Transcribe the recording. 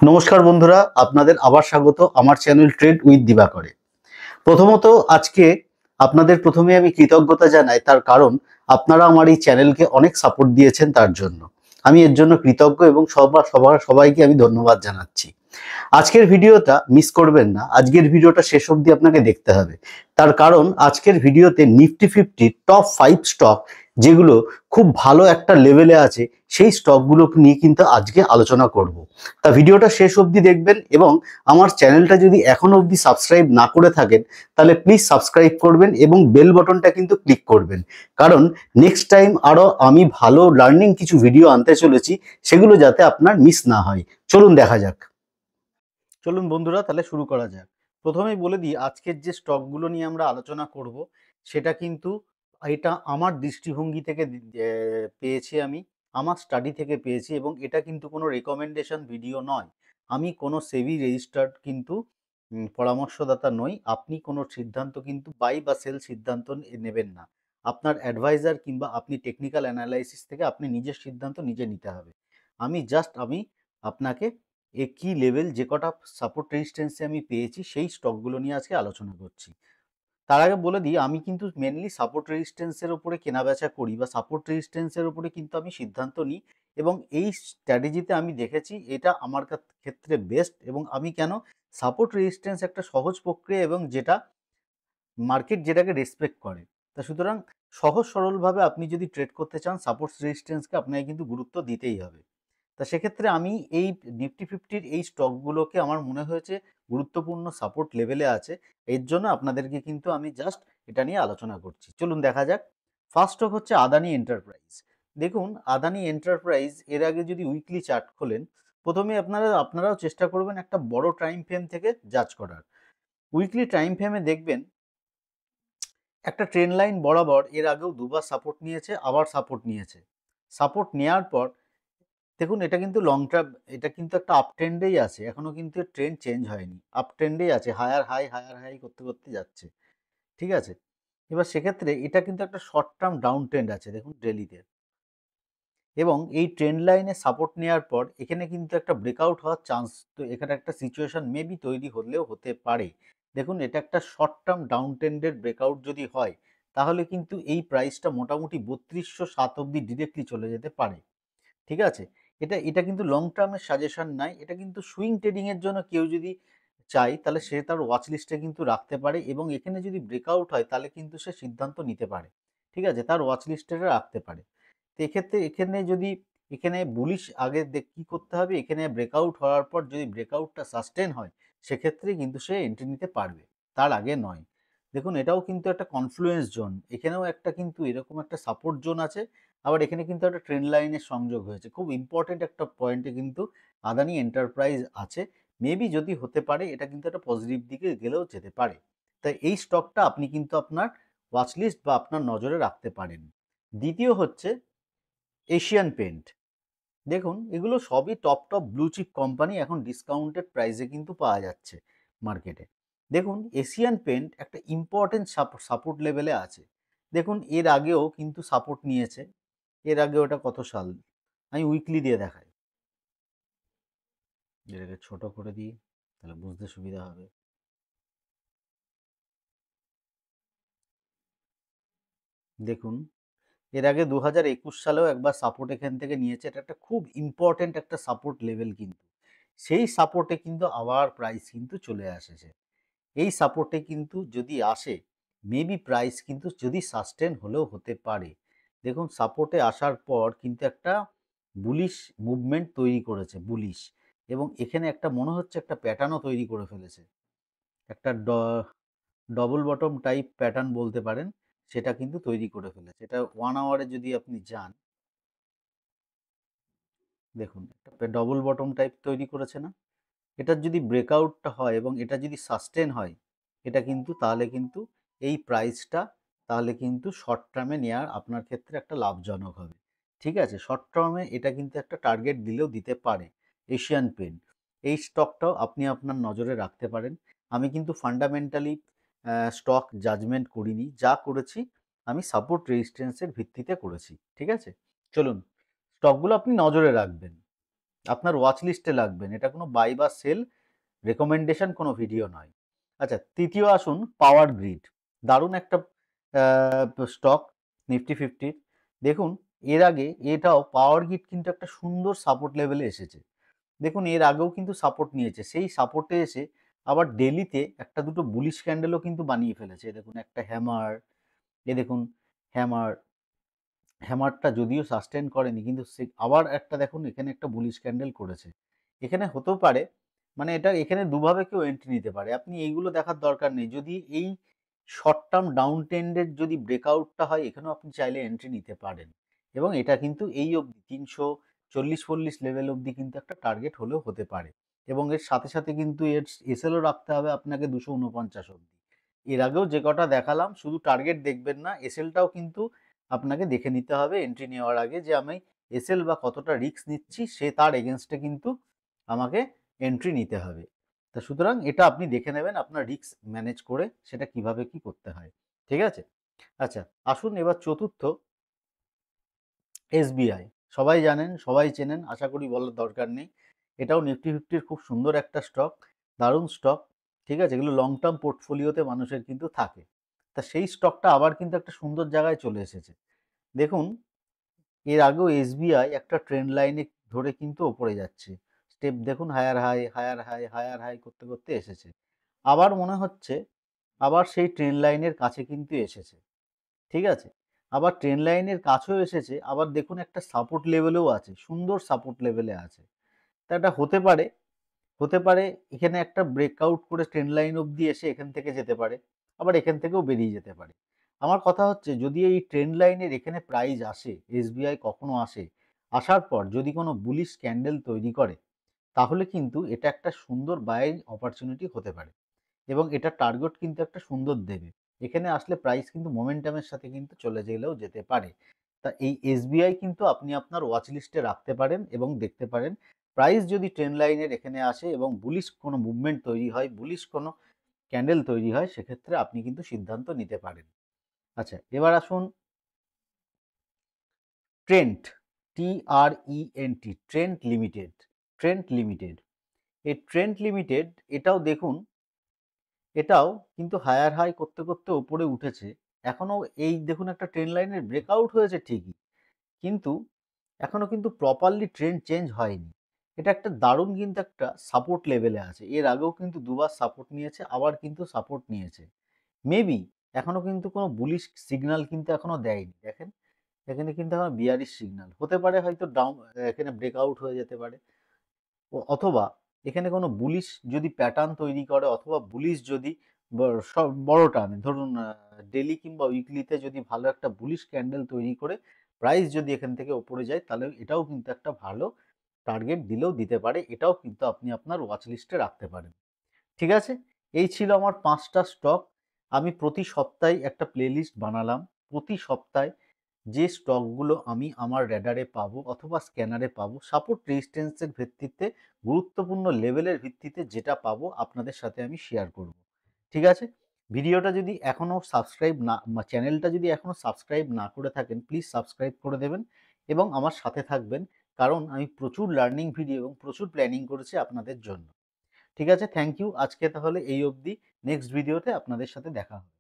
নমস্কার বন্ধুরা, আপনাদের আবার স্বাগত আমার চ্যানেল ট্রেড উইথ দিবাকরে। প্রথমত আজকে আপনাদের প্রথমে আমি কৃতজ্ঞতা জানাই, তার কারণ আপনারা আমার এই চ্যানেলকে অনেক সাপোর্ট দিয়েছেন, তার জন্য আমি এর জন্য কৃতজ্ঞ এবং সবাইকে আমি ধন্যবাদ জানাচ্ছি। আজকের ভিডিওটা মিস করবেন না, আজকের ভিডিওটা শেষ অবধি আপনাকে দেখতে হবে। তার কারণ আজকের ভিডিওতে নিফটি 50 টপ 5 স্টক যেগুলো খুব ভালো একটা লেভেলে আছে, সেই স্টকগুলো নিয়ে কিন্তু আজকে আলোচনা করব। তা ভিডিওটা শেষ অবধি দেখবেন এবং আমার চ্যানেলটা যদি এখনো অবধি সাবস্ক্রাইব না করে থাকেন তাহলে প্লিজ সাবস্ক্রাইব করবেন এবং বেল বটনটা কিন্তু ক্লিক করবেন, কারণ নেক্সট টাইম আরো আমি ভালো লার্নিং কিছু ভিডিও আনতে চলেছি, সেগুলো যাতে আপনার মিস না হয়। চলুন দেখা যাক। চলুন বন্ধুরা, তাহলে শুরু করা যাক। প্রথমেই বলে দিই, আজকের যে স্টকগুলো নিয়ে আমরা আলোচনা করব সেটা কিন্তু এটা আমার দৃষ্টিভঙ্গি থেকে পেয়েছি, আমি আমার স্টাডি থেকে পেয়েছি, এবং এটা কিন্তু কোনো রেকমেন্ডেশন ভিডিও নয়। আমি কোনো সেবি রেজিস্টার্ড কিন্তু পরামর্শদাতা নই। আপনি কোনো সিদ্ধান্ত কিন্তু বাই বা সেল সিদ্ধান্ত নেবেন না। আপনার অ্যাডভাইজার কিংবা আপনি টেকনিক্যাল অ্যানালাইসিস থেকে আপনি নিজের সিদ্ধান্ত নিজে নিতে হবে। আমি আপনাকে কি লেভেল যে কটা সাপোর্ট রেজিস্ট্যান্সে আমি পেয়েছি সেই স্টকগুলো নিয়ে আজকে আলোচনা করছি। তার আগে বলে দিই, আমি কিন্তু মেনলি সাপোর্ট রেজিস্ট্যান্সের উপরে কেনাবেচা করি বা সাপোর্ট রেজিস্ট্যান্সের উপরে কিন্তু আমি সিদ্ধান্ত নিই, এবং এই স্ট্র্যাটেজিতে আমি দেখেছি এটা আমার ক্ষেত্রে বেস্ট। এবং আমি কেন সাপোর্ট রেজিস্ট্যান্স একটা সহজ প্রক্রিয়া এবং যেটা মার্কেট যেটাকে রেসপেক্ট করে। তা সুতরাং সহজ সরলভাবে আপনি যদি ট্রেড করতে চান, সাপোর্ট রেজিস্ট্যান্সকে আপনাকে কিন্তু গুরুত্ব দিতেই হবে। তা সেক্ষেত্রে আমি এই নিফটি 50-র এই স্টকগুলোকে আমার মনে হয়েছে গুরুত্বপূর্ণ সাপোর্ট লেভেলে আছে। এর জন্য আপনাদেরকে কিন্তু আমি জাস্ট এটা নিয়ে আলোচনা করছি। চলুন দেখা যাক। ফার্স্ট স্টক হচ্ছে আদানি এন্টারপ্রাইজ। দেখুন, আদানি এন্টারপ্রাইজ এর আগে যদি উইকলি চার্ট খোলেন, প্রথমে আপনারাও চেষ্টা করবেন একটা বড় টাইম ফ্রেম থেকে জাজ করার। উইকলি টাইম ফ্রেমে দেখবেন একটা ট্রেন লাইন বরাবর এর আগেও দুবার সাপোর্ট নিয়েছে, আবার সাপোর্ট নিয়েছে। সাপোর্ট নেওয়ার পর দেখুন, এটা কিন্তু লং টার্ম, এটা কিন্তু একটা আপ ট্রেন্ডেই আছে, এখনো কিন্তু ট্রেন্ড চেঞ্জ হয়নি, আপ ট্রেন্ডেই আছে, হায়ার হাই করতে করতে যাচ্ছে। ঠিক আছে, এবার সেক্ষেত্রে এটা কিন্তু একটা শর্ট টার্ম ডাউন ট্রেন্ড আছে দেখুন ডেলিতে, এবং এই ট্রেন্ড লাইনে সাপোর্ট নেওয়ার পর এখানে কিন্তু একটা ব্রেকআউট হওয়ার চান্স, তো এখানে একটা সিচুয়েশন মেবি তৈরি হলেও হতে পারে। দেখুন, এটা একটা শর্ট টার্ম ডাউন ট্রেন্ডের ব্রেকআউট যদি হয়, তাহলে কিন্তু এই প্রাইসটা মোটামুটি 3207 অব্দি ডিরেক্টলি চলে যেতে পারে। ঠিক আছে, এটা এটা কিন্তু লং টার্মের সাজেশন নাই, এটা কিন্তু সুইং ট্রেডিং এর জন্য কেউ যদি চাই তাহলে সে তার ওয়াচ লিস্টে কিন্তু রাখতে পারে, এবং এখানে যদি ব্রেকআউট হয় তাহলে কিন্তু সে সিদ্ধান্ত নিতে পারে। ঠিক আছে, তার ওয়াচ লিস্টে রাখতে পারে। তো এক্ষেত্রে এখানে যদি এখানে বুলিশ আগে কি করতে হবে, এখানে ব্রেকআউট হওয়ার পর যদি ব্রেকআউটটা সাস্টেন হয় সেক্ষেত্রে কিন্তু সে এন্ট্রি নিতে পারবে, তার আগে নয়। দেখুন, এটাও কিন্তু একটা কনফ্লুয়েন্স জোন, এখানেও একটা কিন্তু এরকম একটা সাপোর্ট জোন আছে, আবার এখানে কিন্তু একটা ট্রেন্ড লাইনের সংযোগ হয়েছে। খুব ইম্পর্টেন্ট একটা পয়েন্টে কিন্তু আদানি এন্টারপ্রাইজ আছে। মেবি যদি হতে পারে এটা কিন্তু একটা পজিটিভ দিকে গেলেও যেতে পারে। তাই এই স্টকটা আপনি কিন্তু আপনার ওয়াচ লিস্ট বা আপনার নজরে রাখতে পারেন। দ্বিতীয় হচ্ছে এশিয়ান পেন্ট। দেখুন, এগুলো সবই টপ ব্লু চিপ কোম্পানি, এখন ডিসকাউন্টেড প্রাইসে কিন্তু পাওয়া যাচ্ছে মার্কেটে। দেখুন, এশিয়ান পেন্ট একটা ইম্পর্টেন্ট সাপোর্ট লেভেলে আছে। দেখুন, এর আগেও কিন্তু সাপোর্ট নিয়েছে। এর আগে ওটা কত সাল, আমি উইকলি দিয়ে দেখাই, এটাকে ছোট করে দিই তাহলে বুঝতে সুবিধা হবে। দেখুন, এর আগে 2021 সালেও একবার সাপোর্ট এখান থেকে নিয়েছে, এটা একটা খুব ইম্পর্টেন্ট একটা সাপোর্ট লেভেল কিন্তু। সেই সাপোর্টে কিন্তু আবার প্রাইস কিন্তু চলে আসেছে। এই সাপোর্টে কিন্তু যদি আসে, মেবি প্রাইস কিন্তু যদি সাস্টেন হলেও হতে পারে। দেখুন, সাপোর্টে আসার পর কিন্তু একটা বুলিশ মুভমেন্ট তৈরি করেছে, বুলিশ, এবং এখানে একটা মনে হচ্ছে একটা প্যাটার্নও তৈরি করে ফেলেছে, একটা ডবল বটম টাইপ প্যাটার্ন বলতে পারেন, সেটা কিন্তু তৈরি করে ফেলেছে। এটা 1 আওয়ারে যদি আপনি যান, দেখুন একটা ডবল বটম টাইপ তৈরি করেছে না? এটার যদি ব্রেকআউটটা হয় এবং এটা যদি সাস্টেন হয়, এটা কিন্তু তাহলে কিন্তু এই প্রাইসটা তাহলে কিন্তু শর্ট টার্মে নেওয়ার আপনার ক্ষেত্রে একটা লাভজনক হবে। ঠিক আছে, শর্ট টার্মে এটা কিন্তু একটা টার্গেট দিলেও দিতে পারে। এশিয়ান পেন্ট, এই স্টকটাও আপনি আপনার নজরে রাখতে পারেন। আমি কিন্তু ফান্ডামেন্টালি স্টক জাজমেন্ট করিনি, যা করেছি আমি সাপোর্ট রেজিস্ট্যান্সের ভিত্তিতে করেছি। ঠিক আছে, চলুন স্টকগুলো আপনি নজরে রাখবেন। আপনার ওয়াচ লিস্টে রাখবেন। এটা কোনো বাই বা সেল রেকমেন্ডেশন কোনো ভিডিও নয়। আচ্ছা, তৃতীয় আসুন পাওয়ার গ্রিড। দারুণ একটা স্টক নিফটি ফিফটির। দেখুন এর আগে এটাও পাওয়ার গ্রিড কিন্তু একটা সুন্দর সাপোর্ট লেভেলে এসেছে। দেখুন এর আগেও কিন্তু সাপোর্ট নিয়েছে, সেই সাপোর্টে এসে আবার ডেলিতে একটা দুটো বুলিশ ক্যান্ডেলও কিন্তু বানিয়ে ফেলেছে। দেখুন একটা হ্যামার, এ দেখুন হ্যামার, হ্যামারটা যদিও সাস্টেন করেনি কিন্তু আবার একটা দেখুন এখানে একটা বুলিশ ক্যান্ডেল করেছে। এখানে হতেও পারে, মানে এটা এখানে দুভাবে কেউ এন্ট্রি নিতে পারে, আপনি এইগুলো দেখার দরকার নেই। যদি এই শর্ট টার্ম ডাউন ট্রেন্ডের যদি ব্রেকআউটটা হয় এখানেও আপনি চাইলে এন্ট্রি নিতে পারেন, এবং এটা কিন্তু এই অবধি 340-40 লেভেল অবধি কিন্তু একটা টার্গেট হলেও হতে পারে, এবং এর সাথে সাথে কিন্তু এর এসএলও রাখতে হবে আপনাকে 249 অবধি। এর আগেও যে কটা দেখালাম শুধু টার্গেট দেখবেন না, এসএলটাও কিন্তু আপনাকে দেখে নিতে হবে এন্ট্রি নেওয়ার আগে, যে আমি এসএল বা কতটা রিস্ক নিচ্ছি সে তার এগেনস্টে কিন্তু আমাকে এন্ট্রি নিতে হবে। তা সুতরাং এটা আপনি দেখে নেবেন আপনার রিস্ক ম্যানেজ করে সেটা কিভাবে কি করতে হয়। ঠিক আছে? আচ্ছা, আসুন এবার চতুর্থ এসবিআই। সবাই জানেন, সবাই চেনেন, আশা করি বলার দরকার নেই। এটাও নিফটি ফিফটির খুব সুন্দর একটা স্টক, দারুণ স্টক। ঠিক আছে? এগুলো লং টার্ম পোর্টফোলিওতে মানুষের কিন্তু থাকে। তা সেই স্টকটা আবার কিন্তু একটা সুন্দর জায়গায় চলে এসেছে। দেখুন এর আগেও এসবিআই একটা ট্রেন্ড লাইনে ধরে কিন্তু ওপরে যাচ্ছে। স্টেপ দেখুন, higher high, higher high, higher high করতে করতে এসেছে। আবার মনে হচ্ছে আবার সেই ট্রেন্ড লাইনের কাছে কিন্তু এসেছে। ঠিক আছে? আবার ট্রেন্ড লাইনের কাছেও এসেছে, আবার দেখুন একটা সাপোর্ট লেভেলেও আছে, সুন্দর সাপোর্ট লেভেলে আছে। তা এটা হতে পারে এখানে একটা ব্রেকআউট করে ট্রেন্ড লাইন অবধি এসে এখান থেকে যেতে পারে, আবার এখান থেকেও বেরিয়ে যেতে পারে। আমার কথা হচ্ছে যদি এই ট্রেন্ড লাইনের এখানে প্রাইস আসে, এসবিআই কখনো আসে, আসার পর যদি কোনো বুলিশ ক্যান্ডেল তৈরি করে, তাহলে কিন্তু এটা একটা সুন্দর বাইং অপরচুনিটি হতে পারে, এবং এটা টার্গেট কিন্তু একটা সুন্দর দেবে। এখানে আসলে প্রাইস কিন্তু মোমেন্টামের সাথে কিন্তু চলে গেলেও যেতে পারে। তা এই এসবিআই কিন্তু আপনি আপনার ওয়াচ লিস্টে রাখতে পারেন এবং দেখতে পারেন, প্রাইস যদি ট্রেন্ড লাইনের এখানে আসে এবং বুলিশ কোনো মুভমেন্ট তৈরি হয়, বুলিশ কোনো ক্যান্ডেল তৈরি হয়, সেক্ষেত্রে আপনি কিন্তু সিদ্ধান্ত নিতে পারেন। আচ্ছা, এবার আসুন Trent, TRENT, Trent limited. Trent limited, এই ট্রেন্ট লিমিটেড এটাও দেখুন, এটাও কিন্তু হায়ার হাই করতে করতে ওপরে উঠেছে। এখনো এই দেখুন একটা ট্রেন্ড লাইনের ব্রেকআউট হয়েছে ঠিকই, কিন্তু এখনো কিন্তু প্রপারলি ট্রেন্ড চেঞ্জ হয়নি। এটা একটা দারুণ কিন্তু একটা সাপোর্ট লেভেলে আছে। এর আগেও কিন্তু দুবার সাপোর্ট নিয়েছে, আবার কিন্তু সাপোর্ট নিয়েছে। মেবি এখনো কিন্তু কোনো বুলিশ সিগন্যাল কিন্তু এখনো দেয়নি। দেখেন এখানে কিন্তু এখন বিয়ারিশ সিগন্যাল হতে পারে, হয়তো ডাউন এখানে ব্রেকআউট হয়ে যেতে পারে, অথবা এখানে কোনো বুলিশ যদি প্যাটার্ন তৈরি করে, অথবা বুলিশ যদি বড় টার্মে ধরুন ডেলি কিংবা উইকলিতে যদি ভালো একটা বুলিশ ক্যান্ডেল তৈরি করে প্রাইস যদি এখান থেকে ওপরে যায়, তাহলে এটাও কিন্তু একটা ভালো টার্গেট দিলেও দিতে পারে। এটাও কিন্তু আপনি আপনার ওয়াচ লিস্টে রাখতে পারেন। ঠিক আছে? এই ছিল আমার 5টা স্টক। আমি প্রতি সপ্তাহে একটা প্লেলিস্ট বানালাম। প্রতি সপ্তাহে যে স্টকগুলো আমি আমার র্যাডারে পাবো অথবা স্ক্যানারে পাবো, সাপোর্ট রেজিস্ট্যান্সের ভিত্তিতে, গুরুত্বপূর্ণ লেভেলের ভিত্তিতে যেটা পাবো আপনাদের সাথে আমি শেয়ার করব। ঠিক আছে? ভিডিওটা যদি এখনও সাবস্ক্রাইব না, চ্যানেলটা যদি এখনও সাবস্ক্রাইব না করে থাকেন, প্লিজ সাবস্ক্রাইব করে দেবেন এবং আমার সাথে থাকবেন, কারণ আমি প্রচুর লার্নিং ভিডিও এবং প্রচুর প্ল্যানিং করেছি আপনাদের জন্য। ঠিক আছে? Thank you. আজকে তাহলে এই অবধি। নেক্সট ভিডিওতে আপনাদের সাথে দেখা হবে।